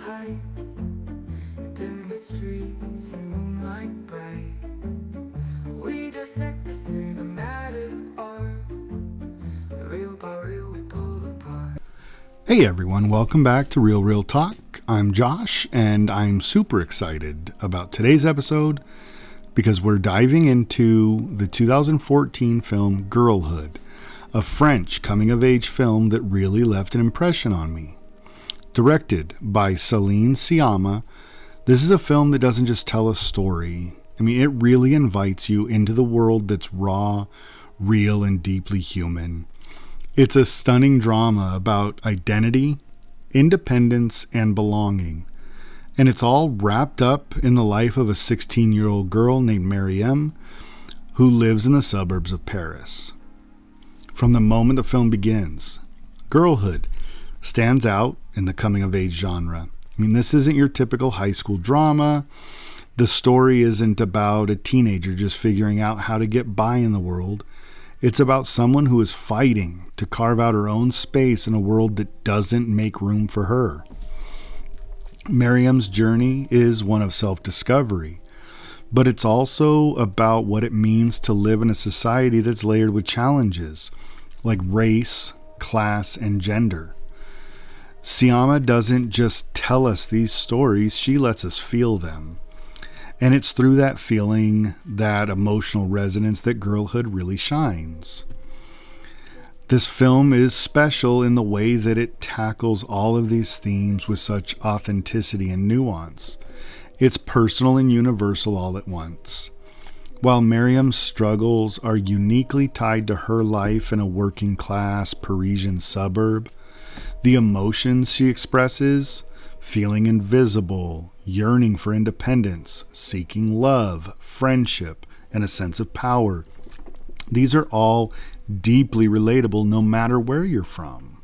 height, dim the streets in moonlight bright. We dissect the cinematic art, real by real we pull apart. Hey everyone, welcome back to Real Talk. I'm Josh, and I'm super excited about today's episode because we're diving into the 2014 film Girlhood, a French coming-of-age film that really left an impression on me. Directed by Céline Sciamma, this is a film that doesn't just tell a story. It really invites you into the world that's raw, real, and deeply human. It's a stunning drama about identity, independence, and belonging. And it's all wrapped up in the life of a 16-year-old girl named Marieme who lives in the suburbs of Paris. From the moment the film begins, Girlhood stands out in the coming-of-age genre. This isn't your typical high school drama. The story isn't about a teenager just figuring out how to get by in the world. It's about someone who is fighting to carve out her own space in a world that doesn't make room for her. Marieme's journey is one of self-discovery, but it's also about what it means to live in a society that's layered with challenges like race, class, and gender. Sciamma doesn't just tell us these stories, she lets us feel them. And it's through that feeling, that emotional resonance, that Girlhood really shines. This film is special in the way that it tackles all of these themes with such authenticity and nuance. It's personal and universal all at once. While Marieme's struggles are uniquely tied to her life in a working-class Parisian suburb, the emotions she expresses, feeling invisible, yearning for independence, seeking love, friendship, and a sense of power, these are all deeply relatable no matter where you're from.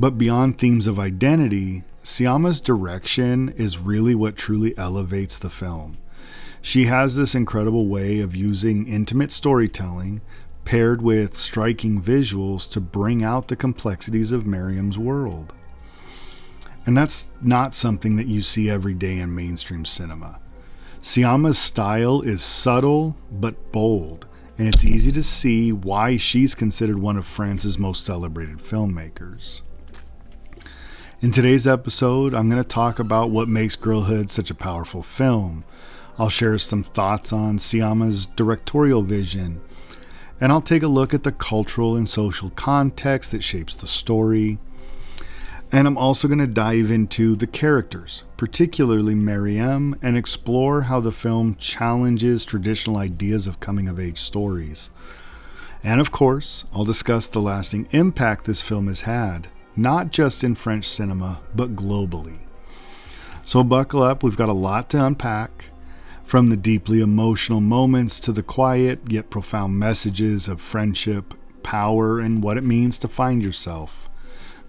But beyond themes of identity, Sciamma's direction is really what truly elevates the film. She has this incredible way of using intimate storytelling paired with striking visuals to bring out the complexities of Marieme's world. And that's not something that you see every day in mainstream cinema. Sciamma's style is subtle but bold, and it's easy to see why she's considered one of France's most celebrated filmmakers. In today's episode, I'm going to talk about what makes Girlhood such a powerful film. I'll share some thoughts on Sciamma's directorial vision, and I'll take a look at the cultural and social context that shapes the story. And I'm also going to dive into the characters, particularly Marieme, and explore how the film challenges traditional ideas of coming-of-age stories. And of course, I'll discuss the lasting impact this film has had, not just in French cinema, but globally. So buckle up, we've got a lot to unpack, from the deeply emotional moments to the quiet yet profound messages of friendship, power, and what it means to find yourself.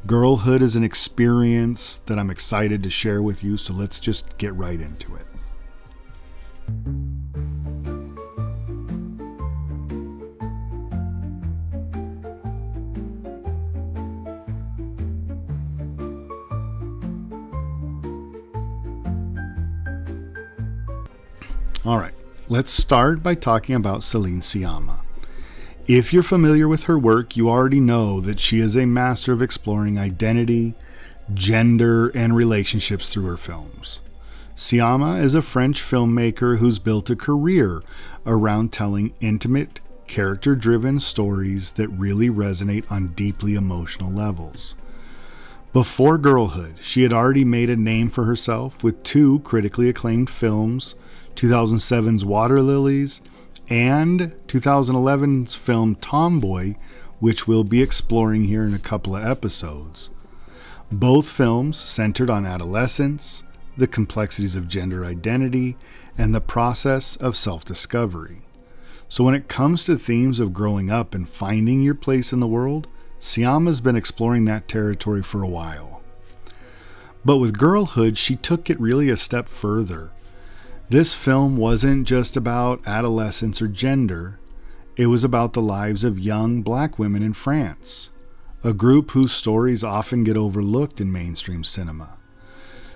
Girlhood is an experience that I'm excited to share with you, so let's just get right into it. All right, let's start by talking about Céline Sciamma. If you're familiar with her work, you already know that she is a master of exploring identity, gender, and relationships through her films. Sciamma is a French filmmaker who's built a career around telling intimate, character-driven stories that really resonate on deeply emotional levels. Before Girlhood, she had already made a name for herself with two critically acclaimed films, 2007's Water Lilies and 2011's film Tomboy, which we'll be exploring here in a couple of episodes. Both films centered on adolescence, the complexities of gender identity, and the process of self-discovery. So when it comes to themes of growing up and finding your place in the world, Sciamma's been exploring that territory for a while. But with Girlhood, she took it really a step further. This film wasn't just about adolescence or gender. It was about the lives of young black women in France, a group whose stories often get overlooked in mainstream cinema.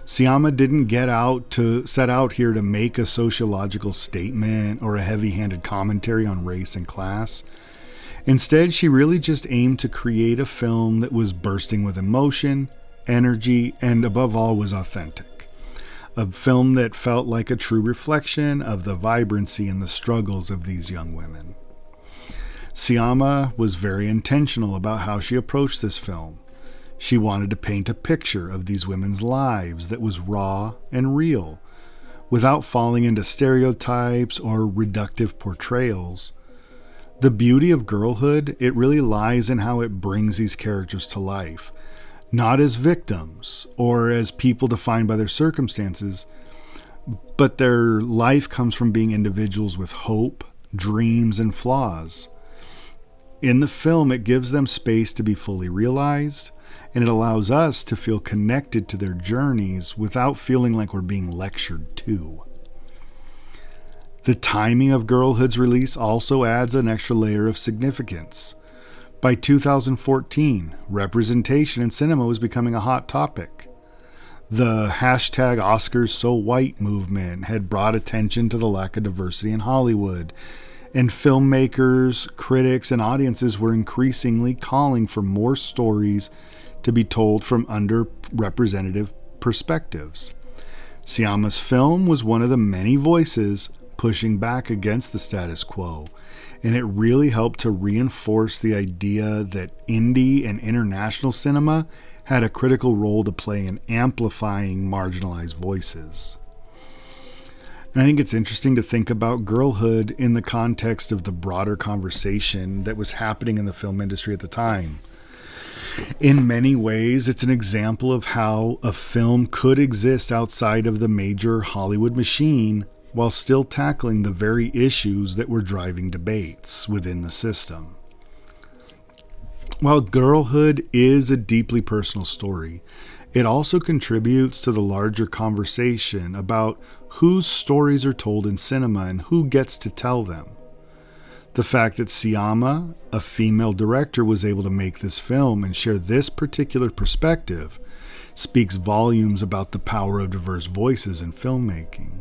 Sciamma didn't set out here to make a sociological statement or a heavy-handed commentary on race and class. Instead, she really just aimed to create a film that was bursting with emotion, energy, and above all was authentic. A film that felt like a true reflection of the vibrancy and the struggles of these young women. Sciamma was very intentional about how she approached this film. She wanted to paint a picture of these women's lives that was raw and real, without falling into stereotypes or reductive portrayals. The beauty of Girlhood, it really lies in how it brings these characters to life, not as victims or as people defined by their circumstances, but their life comes from being individuals with hope, dreams, and flaws. In the film, it gives them space to be fully realized, and it allows us to feel connected to their journeys without feeling like we're being lectured to. The timing of Girlhood's release also adds an extra layer of significance. By 2014, representation in cinema was becoming a hot topic. The hashtag #OscarsSoWhite movement had brought attention to the lack of diversity in Hollywood, and filmmakers, critics, and audiences were increasingly calling for more stories to be told from underrepresented perspectives. Sciamma's film was one of the many voices pushing back against the status quo, and it really helped to reinforce the idea that indie and international cinema had a critical role to play in amplifying marginalized voices. And I think it's interesting to think about Girlhood in the context of the broader conversation that was happening in the film industry at the time. In many ways, it's an example of how a film could exist outside of the major Hollywood machine while still tackling the very issues that were driving debates within the system. While Girlhood is a deeply personal story, it also contributes to the larger conversation about whose stories are told in cinema and who gets to tell them. The fact that Sciamma, a female director, was able to make this film and share this particular perspective speaks volumes about the power of diverse voices in filmmaking.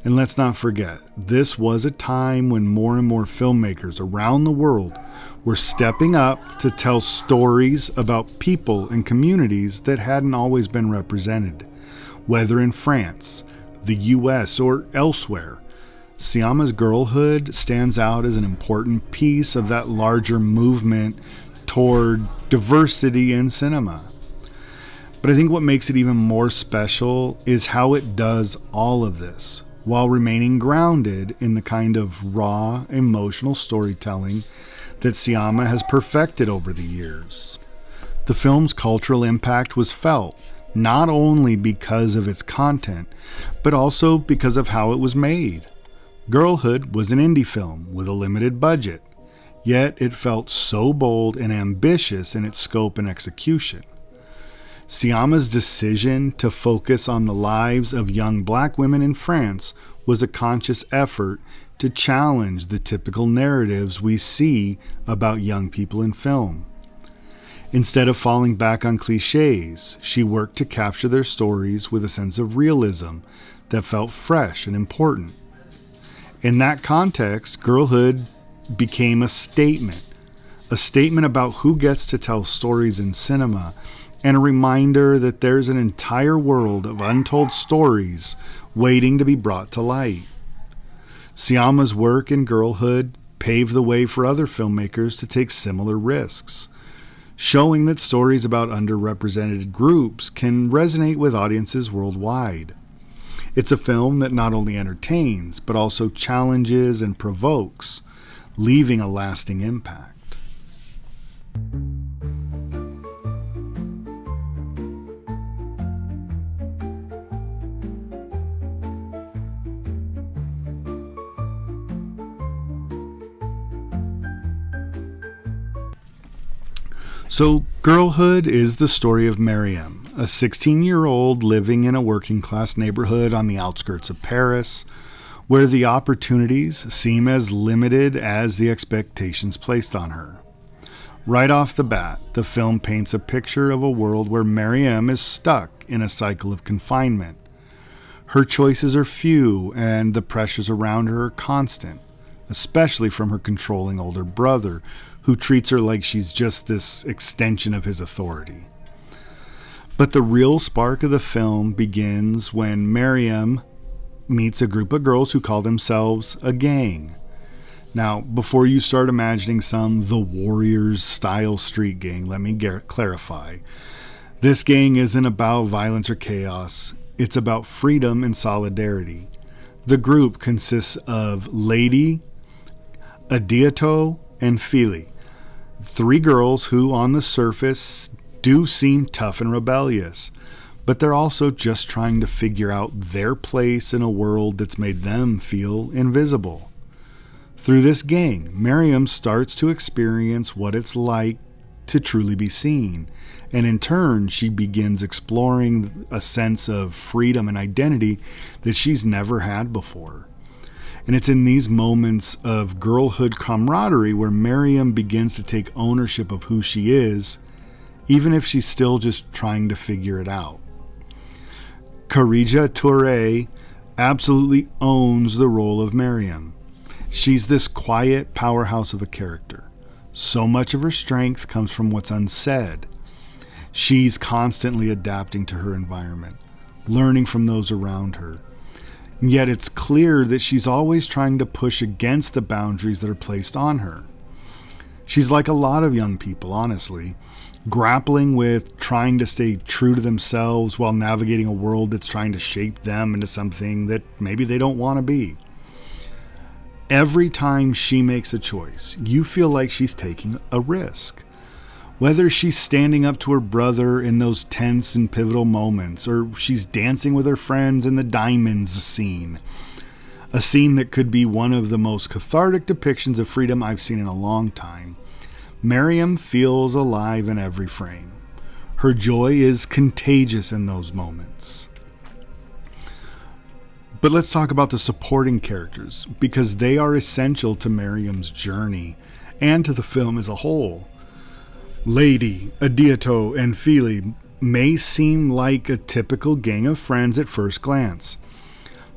And let's not forget, this was a time when more and more filmmakers around the world were stepping up to tell stories about people and communities that hadn't always been represented, whether in France, the US, or elsewhere. Sciamma's Girlhood stands out as an important piece of that larger movement toward diversity in cinema. But I think what makes it even more special is how it does all of this while remaining grounded in the kind of raw, emotional storytelling that Sciamma has perfected over the years. The film's cultural impact was felt not only because of its content, but also because of how it was made. Girlhood was an indie film with a limited budget, yet it felt so bold and ambitious in its scope and execution. Sciamma's decision to focus on the lives of young black women in France was a conscious effort to challenge the typical narratives we see about young people in film. Instead of falling back on cliches, she worked to capture their stories with a sense of realism that felt fresh and important. In that context, Girlhood became a statement about who gets to tell stories in cinema, and a reminder that there's an entire world of untold stories waiting to be brought to light. Sciamma's work in Girlhood paved the way for other filmmakers to take similar risks, showing that stories about underrepresented groups can resonate with audiences worldwide. It's a film that not only entertains, but also challenges and provokes, leaving a lasting impact. So, Girlhood is the story of Marieme, a 16-year-old living in a working-class neighborhood on the outskirts of Paris, where the opportunities seem as limited as the expectations placed on her. Right off the bat, the film paints a picture of a world where Marieme is stuck in a cycle of confinement. Her choices are few, and the pressures around her are constant, especially from her controlling older brother, who treats her like she's just this extension of his authority. But the real spark of the film begins when Marieme meets a group of girls who call themselves a gang. Now, before you start imagining some The Warriors style street gang, let me clarify. This gang isn't about violence or chaos. It's about freedom and solidarity. The group consists of Lady, Adieto, and Fili, 3 girls who, on the surface, do seem tough and rebellious, but they're also just trying to figure out their place in a world that's made them feel invisible. Through this gang, Marieme starts to experience what it's like to truly be seen, and in turn, she begins exploring a sense of freedom and identity that she's never had before. And it's in these moments of girlhood camaraderie where Marieme begins to take ownership of who she is, even if she's still just trying to figure it out. Khadija Touré absolutely owns the role of Marieme. She's this quiet powerhouse of a character. So much of her strength comes from what's unsaid. She's constantly adapting to her environment, learning from those around her. And yet it's clear that she's always trying to push against the boundaries that are placed on her. She's like a lot of young people, honestly, grappling with trying to stay true to themselves while navigating a world that's trying to shape them into something that maybe they don't want to be. Every time she makes a choice, you feel like she's taking a risk. Whether she's standing up to her brother in those tense and pivotal moments, or she's dancing with her friends in the diamonds scene, a scene that could be one of the most cathartic depictions of freedom I've seen in a long time, Marieme feels alive in every frame. Her joy is contagious in those moments. But let's talk about the supporting characters, because they are essential to Mariem's journey and to the film as a whole. Lady, Adieto, and Fili may seem like a typical gang of friends at first glance,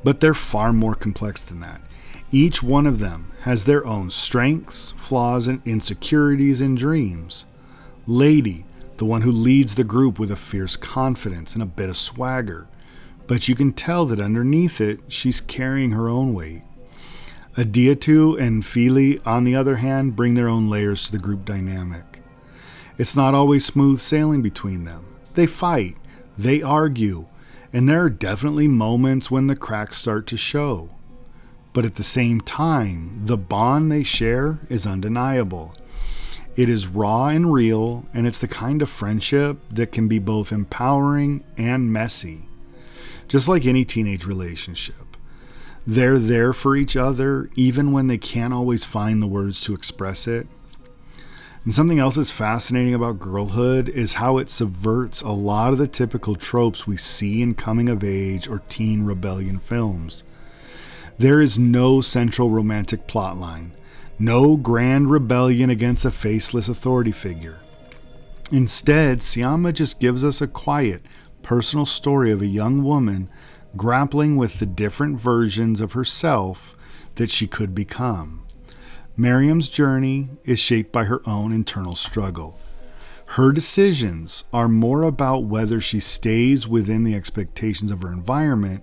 but they're far more complex than that. Each one of them has their own strengths, flaws, and insecurities and dreams. Lady, the one who leads the group with a fierce confidence and a bit of swagger, but you can tell that underneath it, she's carrying her own weight. Adieto and Fili, on the other hand, bring their own layers to the group dynamic. It's not always smooth sailing between them. They fight, they argue, and there are definitely moments when the cracks start to show. But at the same time, the bond they share is undeniable. It is raw and real, and it's the kind of friendship that can be both empowering and messy. Just like any teenage relationship. They're there for each other, even when they can't always find the words to express it. And something else that's fascinating about Girlhood is how it subverts a lot of the typical tropes we see in coming-of-age or teen rebellion films. There is no central romantic plotline, no grand rebellion against a faceless authority figure. Instead, Sciamma just gives us a quiet, personal story of a young woman grappling with the different versions of herself that she could become. Mariem's journey is shaped by her own internal struggle. Her decisions are more about whether she stays within the expectations of her environment,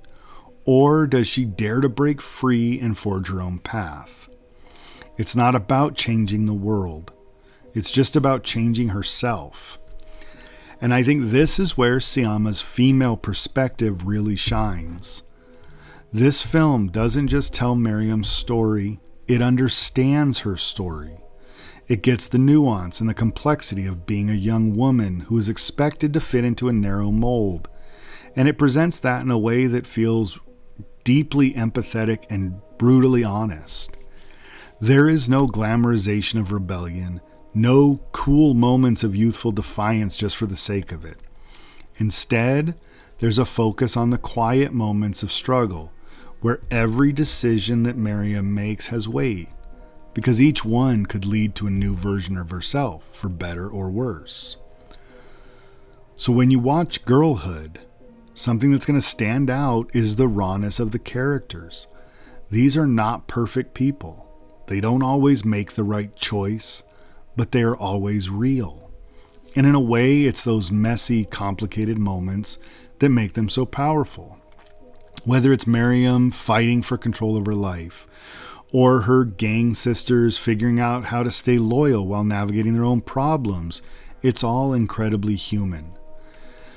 or does she dare to break free and forge her own path. It's not about changing the world. It's just about changing herself. And I think this is where Sciamma's female perspective really shines. This film doesn't just tell Mariem's story, it understands her story. It gets the nuance and the complexity of being a young woman who is expected to fit into a narrow mold. And it presents that in a way that feels deeply empathetic and brutally honest. There is no glamorization of rebellion, no cool moments of youthful defiance just for the sake of it. Instead, there's a focus on the quiet moments of struggle, where every decision that Marieme makes has weight, because each one could lead to a new version of herself, for better or worse. So when you watch Girlhood, Something that's going to stand out is the rawness of the characters. These are not perfect people. They don't always make the right choice, but they are always real. And in a way, it's those messy, complicated moments that make them so powerful. Whether it's Marieme fighting for control of her life, or her gang sisters figuring out how to stay loyal while navigating their own problems, it's all incredibly human.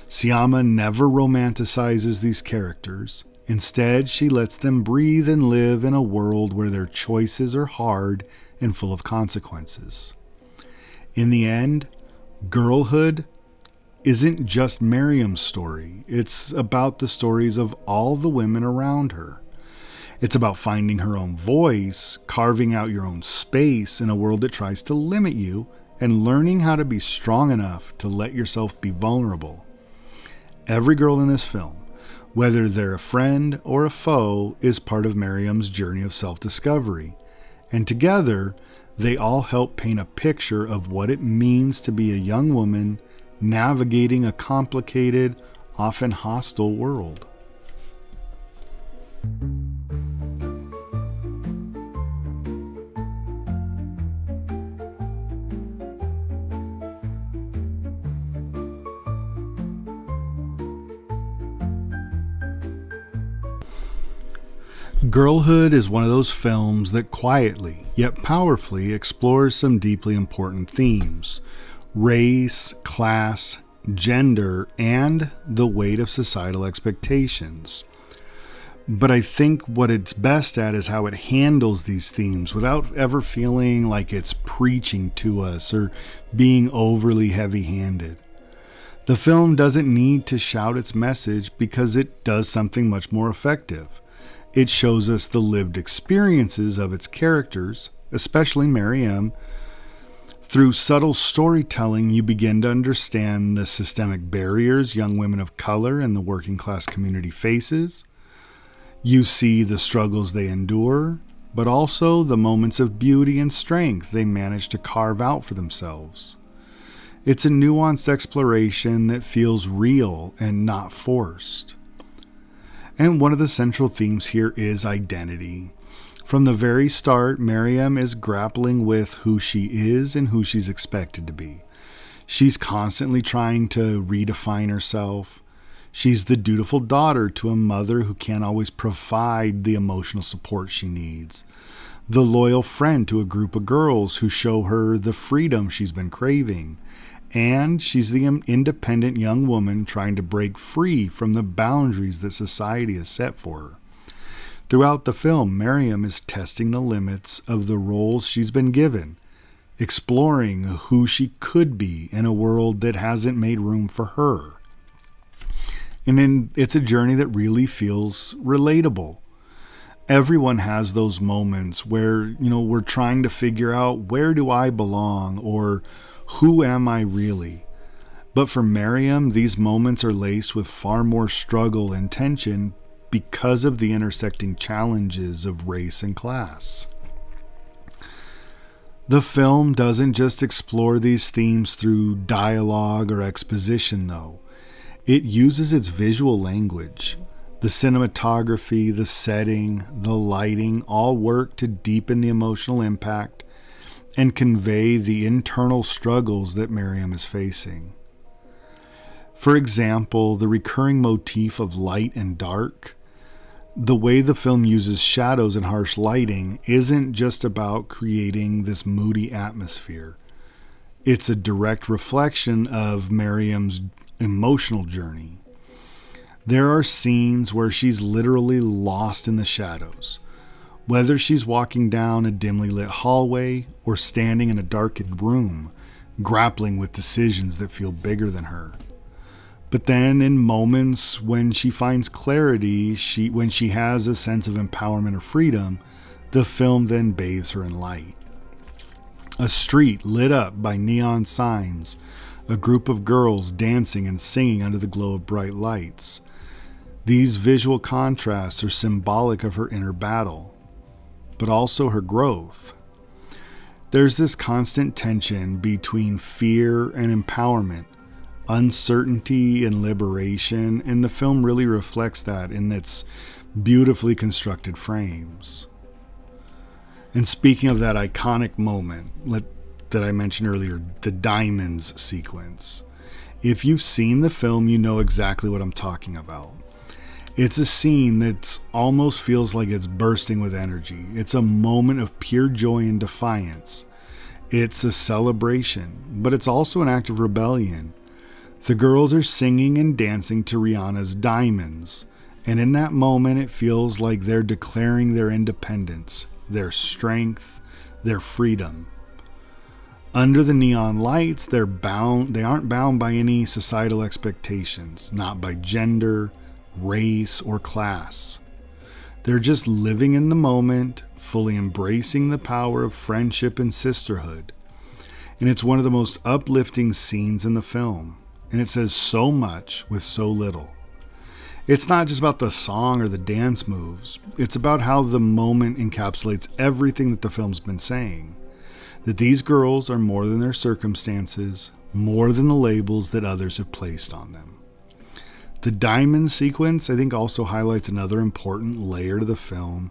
Sciamma never romanticizes these characters. Instead, she lets them breathe and live in a world where their choices are hard and full of consequences. In the end, Girlhood isn't just Mariem's story. It's about the stories of all the women around her. It's about finding her own voice, carving out your own space in a world that tries to limit you, and learning how to be strong enough to let yourself be vulnerable. Every girl in this film, whether they're a friend or a foe, is part of Mariem's journey of self-discovery. And together, they all help paint a picture of what it means to be a young woman navigating a complicated, often hostile world. Girlhood is one of those films that quietly, yet powerfully, explores some deeply important themes: race, class, gender, and the weight of societal expectations. But I think what it's best at is how it handles these themes without ever feeling like it's preaching to us or being overly heavy-handed. The film doesn't need to shout its message because it does something much more effective. It shows us the lived experiences of its characters, especially Marieme. Through subtle storytelling, you begin to understand the systemic barriers young women of color and the working class community faces. You see the struggles they endure, but also the moments of beauty and strength they manage to carve out for themselves. It's a nuanced exploration that feels real and not forced. And one of the central themes here is identity. From the very start, Marieme is grappling with who she is and who she's expected to be. She's constantly trying to redefine herself. She's the dutiful daughter to a mother who can't always provide the emotional support she needs. The loyal friend to a group of girls who show her the freedom she's been craving. And she's the independent young woman trying to break free from the boundaries that society has set for her. Throughout the film, Marieme is testing the limits of the roles she's been given, exploring who she could be in a world that hasn't made room for her. And then it's a journey that really feels relatable. Everyone has those moments where, we're trying to figure out, where do I belong, or who am I really? But for Marieme, these moments are laced with far more struggle and tension because of the intersecting challenges of race and class. The film doesn't just explore these themes through dialogue or exposition, though. It uses its visual language. The cinematography, the setting, the lighting all work to deepen the emotional impact and convey the internal struggles that Marieme is facing. For example, the recurring motif of light and dark. The way the film uses shadows and harsh lighting isn't just about creating this moody atmosphere. It's a direct reflection of Mariem's emotional journey. There are scenes where she's literally lost in the shadows. Whether she's walking down a dimly lit hallway or standing in a darkened room, grappling with decisions that feel bigger than her. But then in moments when she finds clarity, when she has a sense of empowerment or freedom, the film then bathes her in light. A street lit up by neon signs, a group of girls dancing and singing under the glow of bright lights. These visual contrasts are symbolic of her inner battle, but also her growth. There's this constant tension between fear and empowerment, uncertainty and liberation, and the film really reflects that in its beautifully constructed frames. And speaking of that iconic moment that I mentioned earlier, the diamonds sequence. If you've seen the film, you know exactly what I'm talking about. It's a scene that almost feels like it's bursting with energy. It's a moment of pure joy and defiance. It's a celebration, but it's also an act of rebellion. The girls are singing and dancing to Rihanna's Diamonds, and in that moment it feels like they're declaring their independence, their strength, their freedom. Under the neon lights, they aren't bound by any societal expectations, not by gender, race, or class. They're just living in the moment, fully embracing the power of friendship and sisterhood. And it's one of the most uplifting scenes in the film, and it says so much with so little. It's not just about the song or the dance moves. It's about how the moment encapsulates everything that the film's been saying. That these girls are more than their circumstances, more than the labels that others have placed on them. The diamond sequence, I think, also highlights another important layer to the film,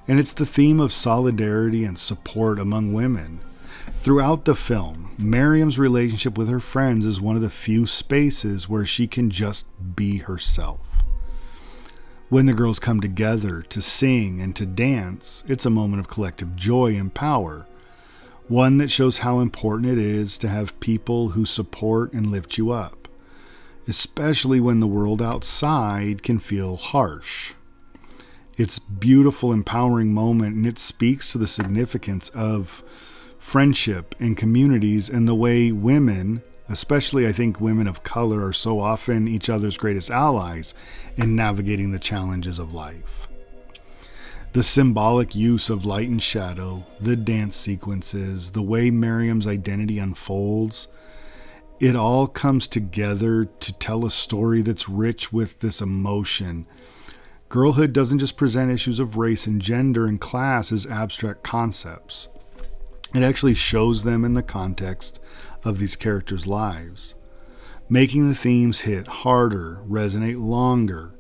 and it's the theme of solidarity and support among women. Throughout the film, Mariem's relationship with her friends is one of the few spaces where she can just be herself. When the girls come together to sing and to dance, it's a moment of collective joy and power, one that shows how important it is to have people who support and lift you up, especially when the world outside can feel harsh. It's a beautiful, empowering moment, and it speaks to the significance of friendship and communities and the way women, especially I think women of color, are so often each other's greatest allies in navigating the challenges of life. The symbolic use of light and shadow, the dance sequences, the way Mariem's identity unfolds, it all comes together to tell a story that's rich with this emotion. Girlhood doesn't just present issues of race and gender and class as abstract concepts. It actually shows them in the context of these characters' lives, making the themes hit harder, resonate longer.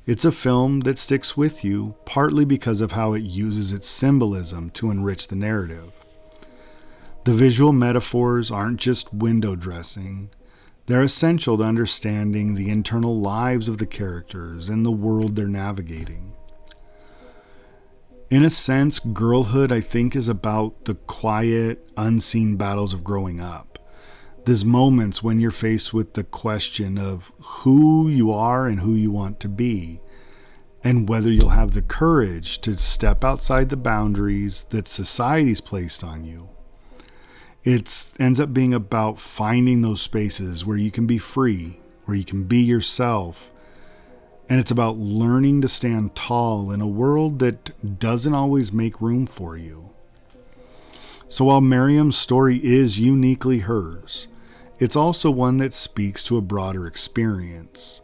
It's a film that sticks with you, partly because of how it uses its symbolism to enrich the narrative. The visual metaphors aren't just window dressing. They're essential to understanding the internal lives of the characters and the world they're navigating. In a sense, Girlhood, I think, is about the quiet, unseen battles of growing up. There's moments when you're faced with the question of who you are and who you want to be, and whether you'll have the courage to step outside the boundaries that society's placed on you. It ends up being about finding those spaces where you can be free, where you can be yourself. And it's about learning to stand tall in a world that doesn't always make room for you. So while Mariem's story is uniquely hers, it's also one that speaks to a broader experience.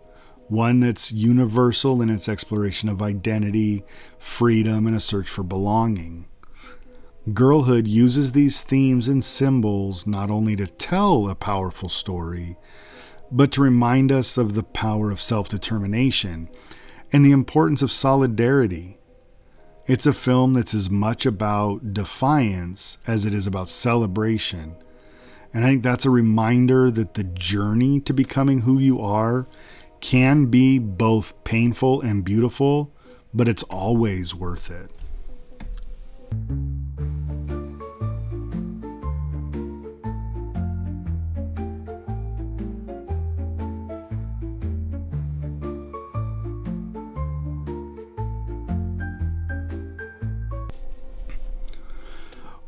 One that's universal in its exploration of identity, freedom, and a search for belonging. Girlhood uses these themes and symbols not only to tell a powerful story, but to remind us of the power of self-determination and the importance of solidarity. It's a film that's as much about defiance as it is about celebration. And I think that's a reminder that the journey to becoming who you are can be both painful and beautiful, but it's always worth it.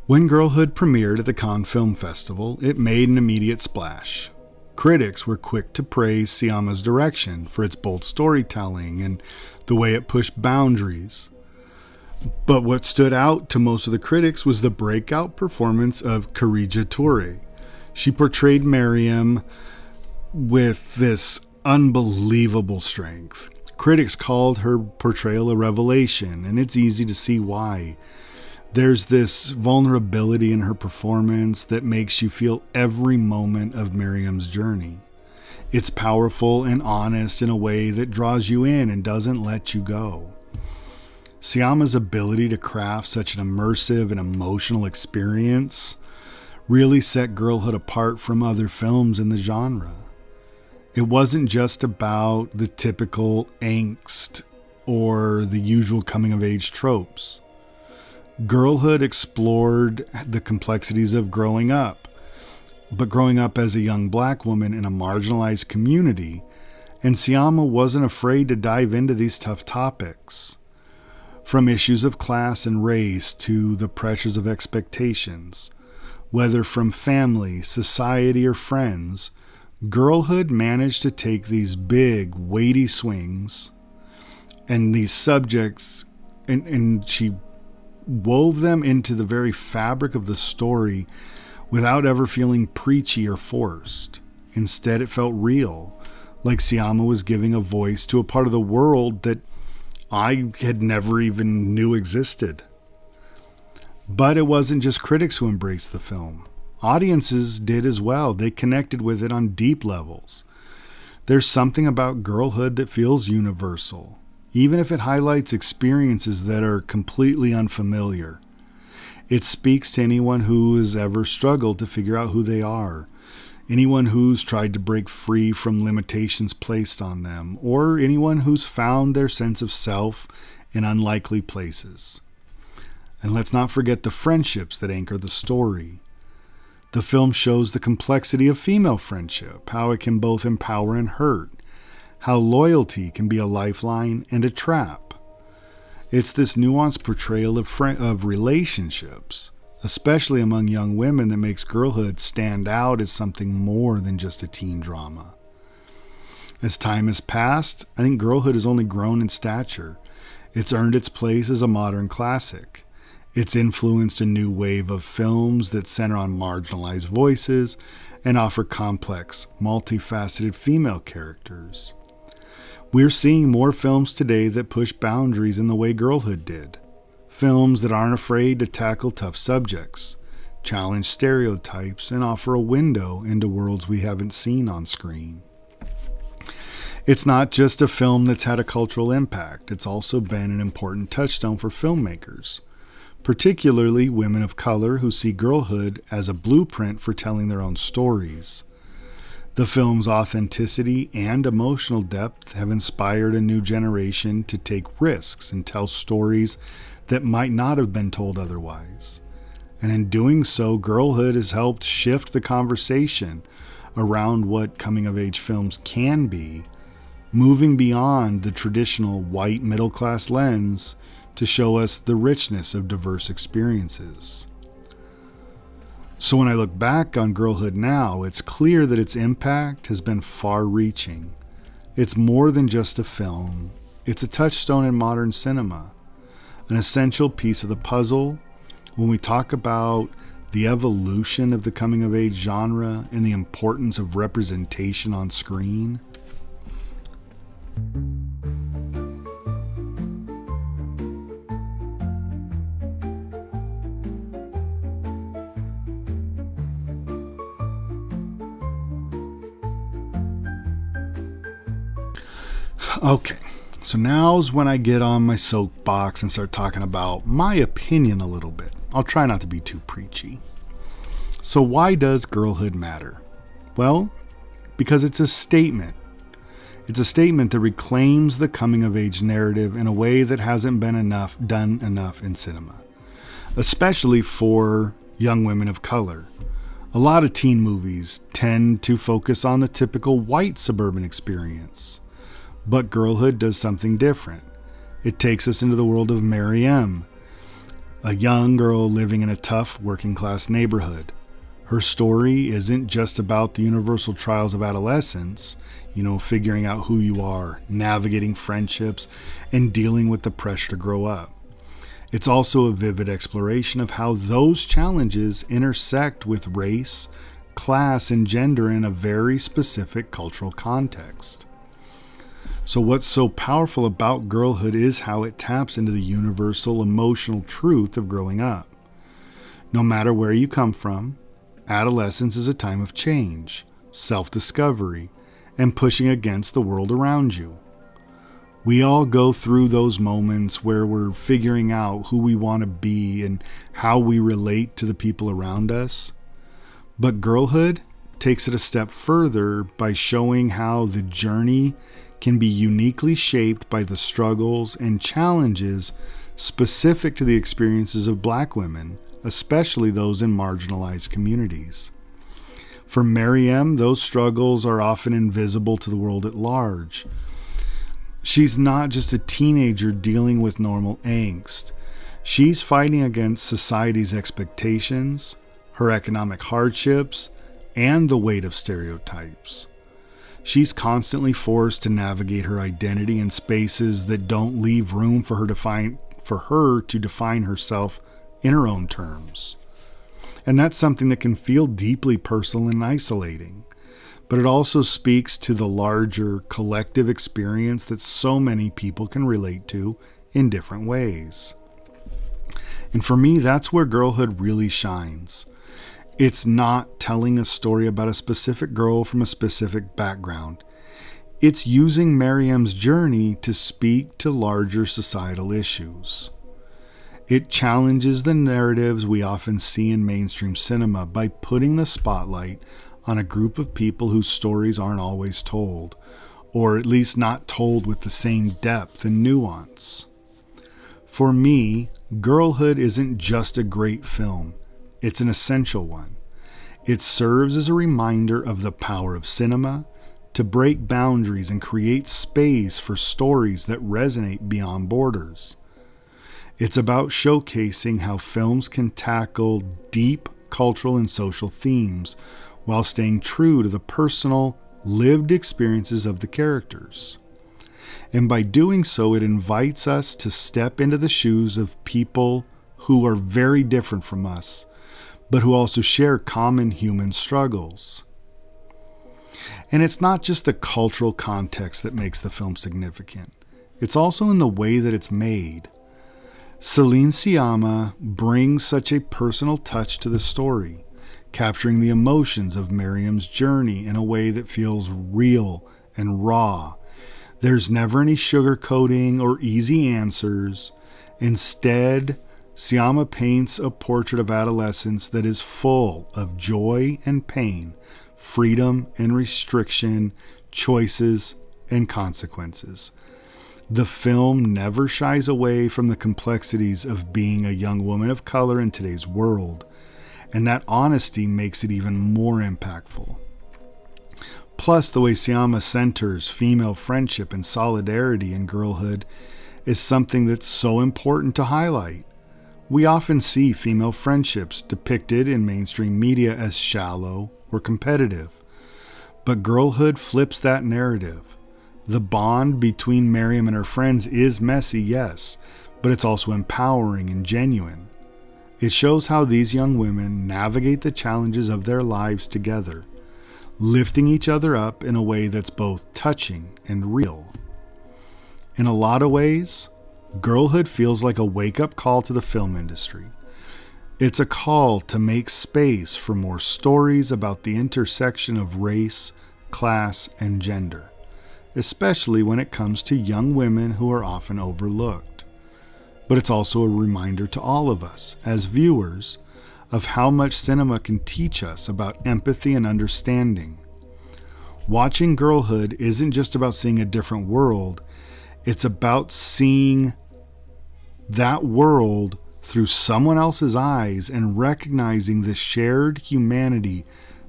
When Girlhood premiered at the Cannes Film Festival, it made an immediate splash. Critics were quick to praise Sciamma's direction for its bold storytelling and the way it pushed boundaries. But what stood out to most of the critics was the breakout performance of Khadija Touré. She portrayed Marieme with this unbelievable strength. Critics called her portrayal a revelation, and it's easy to see why. There's this vulnerability in her performance that makes you feel every moment of Mariem's journey. It's powerful and honest in a way that draws you in and doesn't let you go. Sciamma's ability to craft such an immersive and emotional experience really set Girlhood apart from other films in the genre. It wasn't just about the typical angst or the usual coming-of-age tropes. Girlhood explored the complexities of growing up, but growing up as a young black woman in a marginalized community, and Sciamma wasn't afraid to dive into these tough topics. From issues of class and race to the pressures of expectations, whether from family, society, or friends, Girlhood managed to take these big, weighty swings and these subjects, and she wove them into the very fabric of the story without ever feeling preachy or forced. Instead, it felt real, like Sciamma was giving a voice to a part of the world that I had never even knew existed. But it wasn't just critics who embraced the film. Audiences did as well. They connected with it on deep levels. There's something about Girlhood that feels universal, even if it highlights experiences that are completely unfamiliar. It speaks to anyone who has ever struggled to figure out who they are, anyone who's tried to break free from limitations placed on them, or anyone who's found their sense of self in unlikely places. And let's not forget the friendships that anchor the story. The film shows the complexity of female friendship, how it can both empower and hurt, how loyalty can be a lifeline and a trap. It's this nuanced portrayal of relationships, especially among young women, that makes Girlhood stand out as something more than just a teen drama. As time has passed, I think Girlhood has only grown in stature. It's earned its place as a modern classic. It's influenced a new wave of films that center on marginalized voices and offer complex, multifaceted female characters. We're seeing more films today that push boundaries in the way Girlhood did. Films that aren't afraid to tackle tough subjects, challenge stereotypes, and offer a window into worlds we haven't seen on screen. It's not just a film that's had a cultural impact. It's also been an important touchstone for filmmakers, particularly women of color who see Girlhood as a blueprint for telling their own stories. The film's authenticity and emotional depth have inspired a new generation to take risks and tell stories that might not have been told otherwise. And in doing so, Girlhood has helped shift the conversation around what coming-of-age films can be, moving beyond the traditional white middle-class lens to show us the richness of diverse experiences. So when I look back on Girlhood now, it's clear that its impact has been far-reaching. It's more than just a film. It's a touchstone in modern cinema, an essential piece of the puzzle when we talk about the evolution of the coming-of-age genre and the importance of representation on screen. Okay, so now's when I get on my soapbox and start talking about my opinion a little bit. I'll try not to be too preachy. So why does Girlhood matter? Well, because it's a statement. It's a statement that reclaims the coming-of-age narrative in a way that hasn't been done enough in cinema, especially for young women of color. A lot of teen movies tend to focus on the typical white suburban experience. But Girlhood does something different. It takes us into the world of Marieme, a young girl living in a tough working-class neighborhood. Her story isn't just about the universal trials of adolescence, figuring out who you are, navigating friendships, and dealing with the pressure to grow up. It's also a vivid exploration of how those challenges intersect with race, class, and gender in a very specific cultural context. So what's so powerful about Girlhood is how it taps into the universal emotional truth of growing up. No matter where you come from, adolescence is a time of change, self-discovery, and pushing against the world around you. We all go through those moments where we're figuring out who we want to be and how we relate to the people around us. But Girlhood takes it a step further by showing how the journey can be uniquely shaped by the struggles and challenges specific to the experiences of Black women, especially those in marginalized communities. For Marieme, those struggles are often invisible to the world at large. She's not just a teenager dealing with normal angst. She's fighting against society's expectations, her economic hardships, and the weight of stereotypes. She's constantly forced to navigate her identity in spaces that don't leave room for her to define herself in her own terms. And that's something that can feel deeply personal and isolating. But it also speaks to the larger collective experience that so many people can relate to in different ways. And for me, that's where Girlhood really shines. It's not telling a story about a specific girl from a specific background. It's using Marieme's journey to speak to larger societal issues. It challenges the narratives we often see in mainstream cinema by putting the spotlight on a group of people whose stories aren't always told, or at least not told with the same depth and nuance. For me, Girlhood isn't just a great film, it's an essential one. It serves as a reminder of the power of cinema to break boundaries and create space for stories that resonate beyond borders. It's about showcasing how films can tackle deep cultural and social themes while staying true to the personal, lived experiences of the characters. And by doing so, it invites us to step into the shoes of people who are very different from us, but who also share common human struggles. And it's not just the cultural context that makes the film significant. It's also in the way that it's made. Céline Sciamma brings such a personal touch to the story, capturing the emotions of Marieme's journey in a way that feels real and raw. There's never any sugarcoating or easy answers. Instead, Sciamma paints a portrait of adolescence that is full of joy and pain, freedom and restriction, choices and consequences. The film never shies away from the complexities of being a young woman of color in today's world, and that honesty makes it even more impactful. Plus, the way Sciamma centers female friendship and solidarity in Girlhood is something that's so important to highlight. We often see female friendships depicted in mainstream media as shallow or competitive, but Girlhood flips that narrative. The bond between Marieme and her friends is messy, yes, but it's also empowering and genuine. It shows how these young women navigate the challenges of their lives together, lifting each other up in a way that's both touching and real. In a lot of ways, Girlhood feels like a wake-up call to the film industry. It's a call to make space for more stories about the intersection of race, class, and gender, especially when it comes to young women who are often overlooked. But it's also a reminder to all of us, as viewers, of how much cinema can teach us about empathy and understanding. Watching Girlhood isn't just about seeing a different world, it's about seeing that world through someone else's eyes and recognizing the shared humanity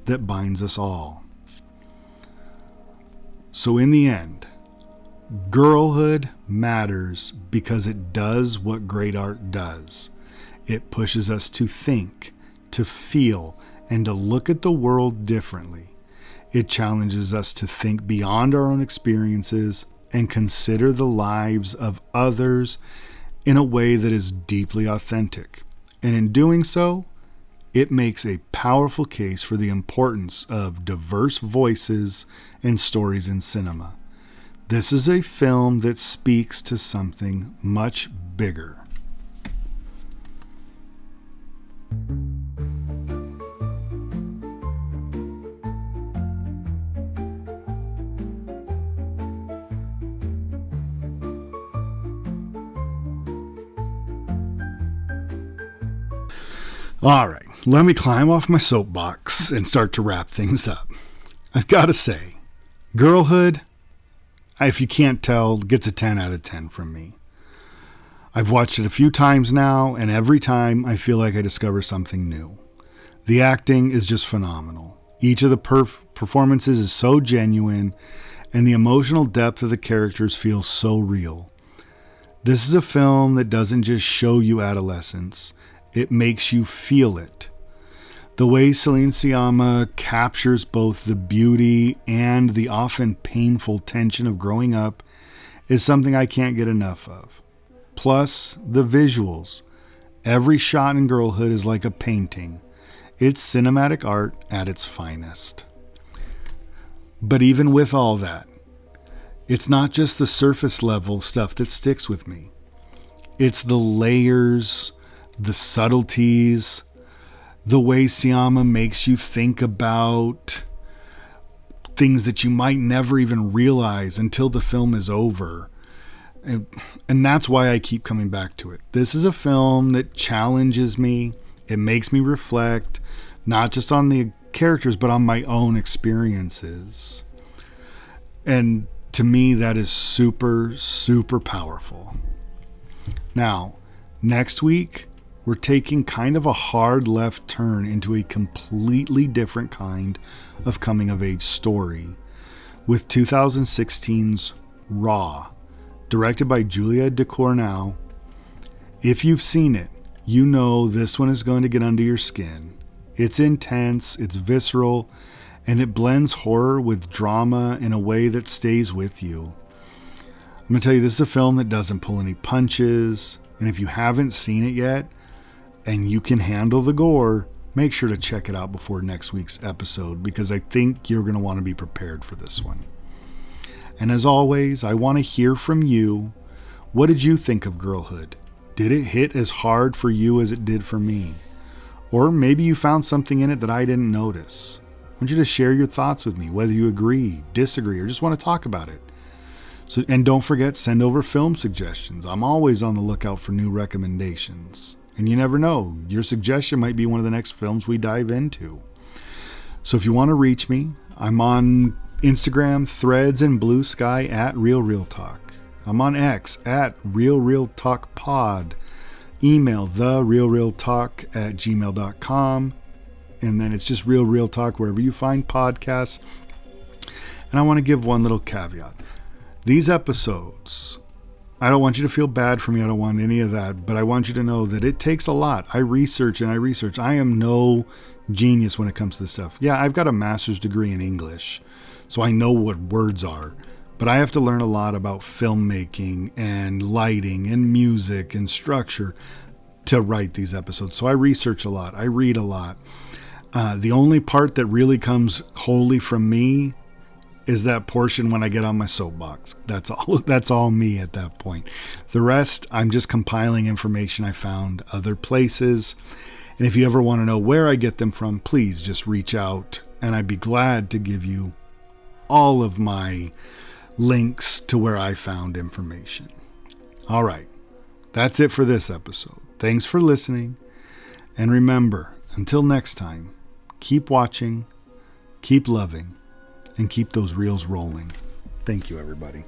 that binds us all. So in the end, Girlhood matters because it does what great art does. It pushes us to think, to feel, and to look at the world differently. It challenges us to think beyond our own experiences and consider the lives of others in a way that is deeply authentic. And in doing so, it makes a powerful case for the importance of diverse voices and stories in cinema. This is a film that speaks to something much bigger. All right, let me climb off my soapbox and start to wrap things up. I've got to say, Girlhood, if you can't tell, gets a 10 out of 10 from me. I've watched it a few times now, and every time I feel like I discover something new. The acting is just phenomenal. Each of the performances is so genuine, and the emotional depth of the characters feels so real. This is a film that doesn't just show you adolescence, it makes you feel it. The way Céline Sciamma captures both the beauty and the often painful tension of growing up is something I can't get enough of. Plus, the visuals. Every shot in Girlhood is like a painting. It's cinematic art at its finest. But even with all that, it's not just the surface level stuff that sticks with me. It's the layers, the subtleties, the way Sciamma makes you think about things that you might never even realize until the film is over. And that's why I keep coming back to it. This is a film that challenges me. It makes me reflect, not just on the characters, but on my own experiences. And to me, that is super, super powerful. Now, next week, we're taking kind of a hard left turn into a completely different kind of coming-of-age story with 2016's Raw, directed by Julia Ducournau. If you've seen it, you know this one is going to get under your skin. It's intense, it's visceral, and it blends horror with drama in a way that stays with you. I'm going to tell you, this is a film that doesn't pull any punches, and if you haven't seen it yet, and you can handle the gore, make sure to check it out before next week's episode, because I think you're going to want to be prepared for this one. And as always, I want to hear from you. What did you think of Girlhood? Did it hit as hard for you as it did for me? Or maybe you found something in it that I didn't notice. I want you to share your thoughts with me, whether you agree, disagree, or just want to talk about it. And don't forget, send over film suggestions. I'm always on the lookout for new recommendations. And you never know, your suggestion might be one of the next films we dive into. So if you want to reach me, I'm on Instagram, Threads, and Blue Sky at Real Talk. I'm on X at Real Talk Pod. Email therealrealtalk@gmail.com. And then it's just Real Talk wherever you find podcasts. And I want to give one little caveat. These episodes, I don't want you to feel bad for me. I don't want any of that. But I want you to know that it takes a lot. I research. I am no genius when it comes to this stuff. Yeah, I've got a master's degree in English, so I know what words are. But I have to learn a lot about filmmaking and lighting and music and structure to write these episodes. So I research a lot. I read a lot. The only part that really comes wholly from me is that portion when I get on my soapbox. That's all me at that point. The rest, I'm just compiling information I found other places. And if you ever want to know where I get them from, please just reach out and I'd be glad to give you all of my links to where I found information. All right. That's it for this episode. Thanks for listening. And remember, until next time, keep watching, keep loving, and keep those reels rolling. Thank you, everybody.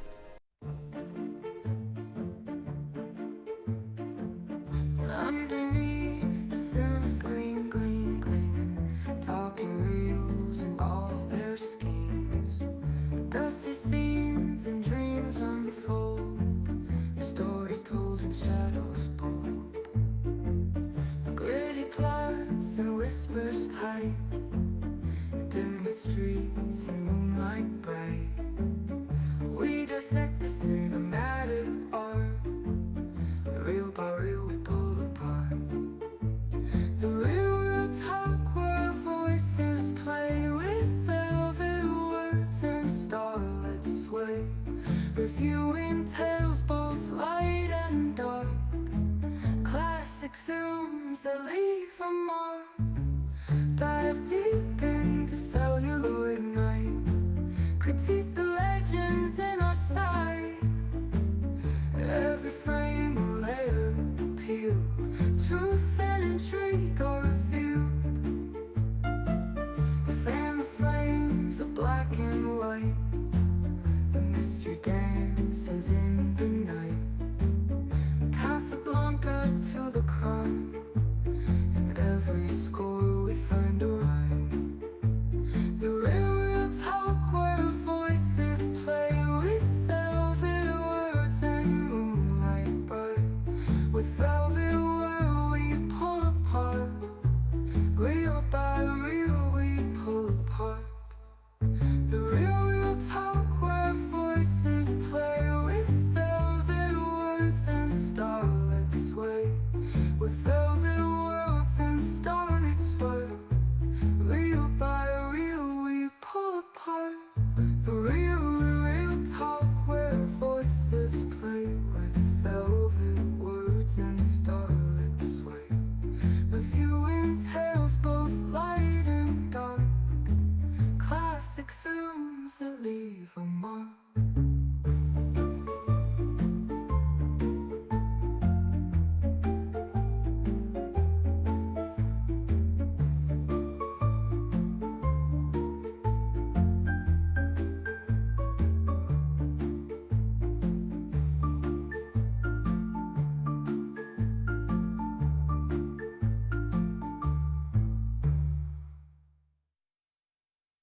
Underneath the silver screen, gleam, talking reels and all their schemes. Dusty scenes and dreams unfold, stories told in shadows bold. Gritty plots and whispers tight, dim the streets and moonlight bright. We dissect the cinematic art, real by real we pull apart. The real talk where voices play with velvet words and starlit sway, reviewing tales both light and dark, classic films that leave a mark, dive deep in